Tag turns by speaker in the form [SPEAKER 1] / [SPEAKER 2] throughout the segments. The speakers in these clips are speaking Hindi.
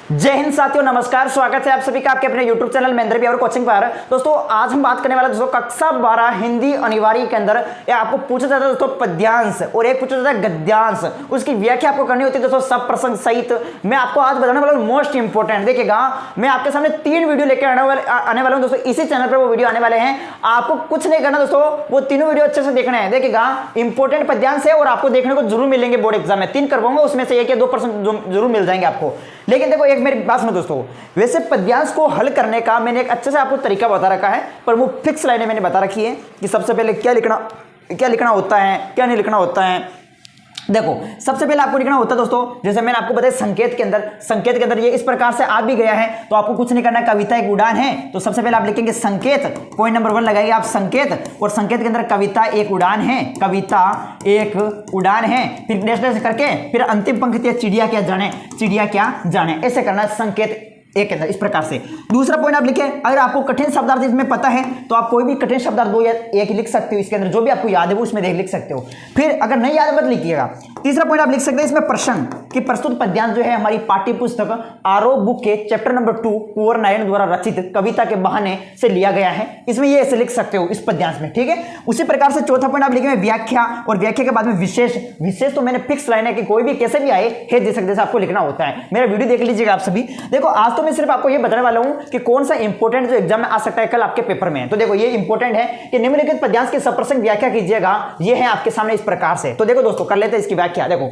[SPEAKER 1] जय हिंद साथियों, नमस्कार। स्वागत है आप सभी का आपके अपने YouTube channel Mahendra Bihar coaching पर। दोस्तों आज हम बात करने वाले दोस्तों कक्षा 12 हिंदी अनिवार्य के अंदर आपको पूछा जाता है दोस्तों पद्यांश और एक पूछा जाता है गद्यांश। उसकी व्याख्या आपको करनी होती है दोस्तों सब प्रसंग सहित। मैं आपको आज बताने वाला हूँ मोस्ट इंपोर्टेंट। देखिएगा मैं आपके सामने 3 वीडियो लेकर आने वाला हूँ दोस्तों। इसी चैनल पर वो वीडियो आने वाले हैं। आपको कुछ नहीं करना दोस्तों, वो तीनों वीडियो अच्छे से देखने हैं। देखिएगा इंपोर्टेंट पद्यांश है और आपको देखने को जरूर मिलेंगे बोर्ड एग्जाम में। 3 करवाऊंगा, उसमें से 1 या 2% जरूर मिल जाएंगे आपको। लेकिन देखो एक मेरी बात सुनो दोस्तों, वैसे पद्यांश को हल करने का मैंने एक अच्छे से आपको तरीका बता रखा है, पर वो फिक्स लाइनें मैंने बता रखी है कि सबसे पहले क्या लिखना होता है, क्या नहीं लिखना होता है। देखो सबसे पहले आपको लिखना होता है दोस्तों, जैसे मैंने आपको बताया संकेत के अंदर ये इस प्रकार से आ भी गया है, तो आपको कुछ नहीं करना। कविता एक उड़ान है, तो सबसे पहले आप लिखेंगे संकेत, पॉइंट नंबर 1 लगाइए आप संकेत, और संकेत के अंदर कविता एक उड़ान है, कविता एक उड़ान है, फिर डैश डैश करके फिर अंतिम पंक्ति है चिड़िया क्या जाने, ऐसे करना है संकेत एक अंदर इस प्रकार से। दूसरा पॉइंट आप लिखे, अगर आपको कठिन शब्दार्थ इसमें पता है तो आप कोई भी कठिन शब्दार्थ 2 या 1 लिख सकते हो। इसके अंदर जो भी आपको याद है वो उसमें लिख सकते हो। फिर अगर नहीं याद मत लिखिएगा। तीसरा पॉइंट आप लिख सकते हैं इसमें प्रश्न कि प्रस्तुत पद्यांश जो है हमारी पाठ्य पुस्तक आरोह बुक के चैप्टर नंबर 2 कुंवर नारायण द्वारा रचित कविता के बहाने से लिया गया है। इसमें ये ऐसे लिख सकते हो इस पद्यांश में, ठीक है। उसी प्रकार से चौथा पॉइंट आप लिखेंगे व्याख्या, और व्याख्या के बाद में विशेष तो मैंने फिक्स लाइन है कि कोई भी कैसे भी आए हे दे सकते आपको लिखना होता है। मेरा वीडियो देख लीजिएगा आप सभी। देखो आज तो मैं सिर्फ आपको ये बताने वाला हूं कि कौन सा इंपोर्टेंट जो एग्जाम में आ सकता है कल आपके पेपर में। तो देखो ये इंपोर्टेंट है कि निम्नलिखित पद्यांश की सप्रसंग व्याख्या कीजिएगा। ये है आपके सामने इस प्रकार से। तो देखो दोस्तों कर लेते हैं इसकी व्याख्या। देखो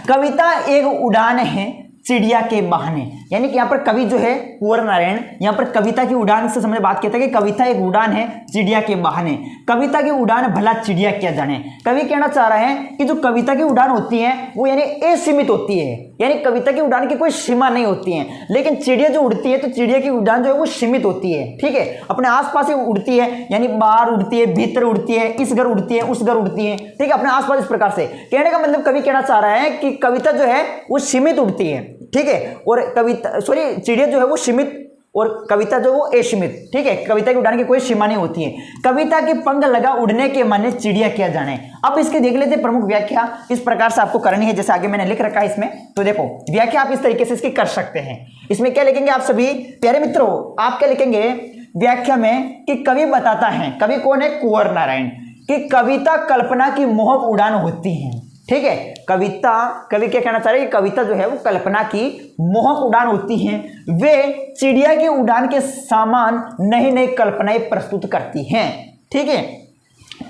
[SPEAKER 1] कविता एक उड़ान है चिड़िया के बहाने, यानी कि यहाँ पर कवि जो है कुंवर नारायण यहाँ पर कविता की उड़ान से समझ बात कहता है कि कविता एक उड़ान है चिड़िया के बहाने। कविता की उड़ान भला चिड़िया क्या जाने। कवि कहना चाह रहे हैं कि जो कविता की उड़ान होती है वो यानी असीमित होती है, यानी कविता की उड़ान की कोई सीमा नहीं होती है। लेकिन चिड़िया जो उड़ती है तो चिड़िया की उड़ान जो है वो सीमित होती है, ठीक है। अपने आसपास ही उड़ती है, यानी बाहर उड़ती है, भीतर उड़ती है, इस घर उड़ती है, उस घर उड़ती है, ठीक है, अपने आसपास। इस प्रकार से कहने का मतलब कवि कहना चाह रहा है कि कविता जो है वो सीमित उड़ती है, ठीक है, और चिड़िया जो है वो सीमित और कविता जो वो असीमित, ठीक है। कविता की उड़ान की कोई सीमा नहीं होती है। कविता के पंख लगा उड़ने के माने चिड़िया क्या जाने। अब इसके देख लेते हैं प्रमुख व्याख्या। इस प्रकार से आपको करनी है जैसे आगे मैंने लिख रखा है इसमें। तो देखो व्याख्या आप इस तरीके से इसकी कर सकते हैं। इसमें क्या लिखेंगे आप सभी प्यारे मित्रों, आप क्या लिखेंगे व्याख्या में कि कवि बताता है, कवि कौन है कुंवर नारायण, कि कविता कल्पना की मोहक उड़ान होती है, ठीक है। कवि क्या कहना चाह रहे हैं कि कविता जो है वो कल्पना की मोहक उड़ान होती है। वे चिड़िया की उड़ान के समान नई नई कल्पनाएं प्रस्तुत करती हैं, ठीक है।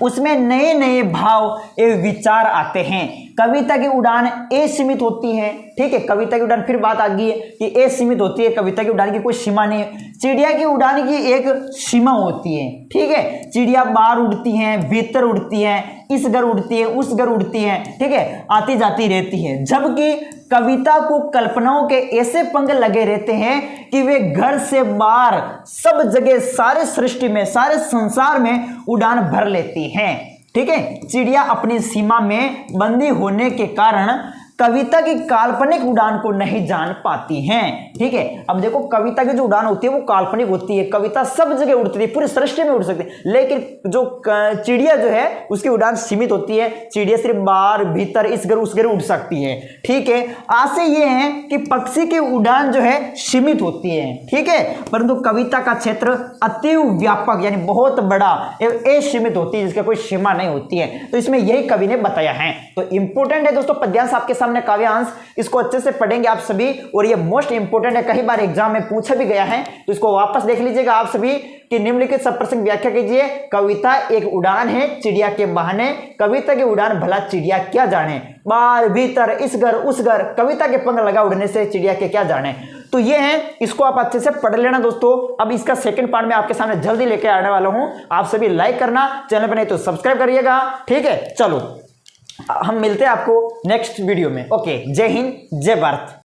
[SPEAKER 1] उसमें नए नए भाव एवं विचार आते हैं। कविता की उड़ान असीमित होती है, ठीक है। कविता की उड़ान फिर बात आ गई है कि असीमित होती है, कविता की उड़ान की कोई सीमा नहीं है। चिड़िया की उड़ान की एक सीमा होती है, ठीक है। चिड़िया बाहर उड़ती हैं, भीतर उड़ती हैं, इस घर उड़ती है, उस घर उड़ती है, ठीक है, आती जाती रहती है। जबकि कविता को कल्पनाओं के ऐसे पंख लगे रहते हैं कि वे घर से बाहर सब जगह सारे सृष्टि में, सारे संसार में उड़ान भर लेती हैं, ठीक है। चिड़िया अपनी सीमा में बंदी होने के कारण कविता की काल्पनिक उड़ान को नहीं जान पाती हैं, ठीक है। अब देखो कविता की जो उड़ान होती है वो काल्पनिक होती है। कविता सब जगह उड़ती है, पूरी सृष्टि में उड़ सकती है, लेकिन जो चिड़िया जो है उसकी उड़ान सीमित होती है। चिड़िया सिर्फ बाहर भीतर इस घर उस घर उड़ सकती है, ठीक है। आशय ये है कि पक्षी की उड़ान जो है सीमित होती है, ठीक है, परंतु कविता का क्षेत्र अति व्यापक यानी बहुत बड़ा एवं असीमित होती है, जिसका कोई सीमा नहीं होती है। तो इसमें यही कवि ने बताया है। तो इंपोर्टेंट है दोस्तों पद्यांश आपके सामने काव्यांश, इसको अच्छे से पढ़ेंगे आप सभी, और ये मोस्ट इंपोर्टेंट है, कई बार एग्जाम में पूछा भी गया है। तो इसको वापस देख लीजिएगा आप सभी कि निम्नलिखित सब प्रसंग व्याख्या कीजिए। कविता एक उड़ान है चिड़िया के बहाने, कविता की उड़ान भला चिड़िया क्या जाने। बाहर भीतर इस घर उस घर, कविता के पंख लगा उड़ने से चिड़िया के क्या जाने। तो ये है, इसको आप अच्छे से पढ़ लेना दोस्तों। अब इसका सेकंड पार्ट में आपके सामने जल्दी लेके आने वाला हूं। आप सभी लाइक करना, चैनल पर नहीं तो सब्सक्राइब करिएगा, ठीक है। चलो हम मिलते हैं आपको नेक्स्ट वीडियो में। ओके, जय हिंद जय भारत।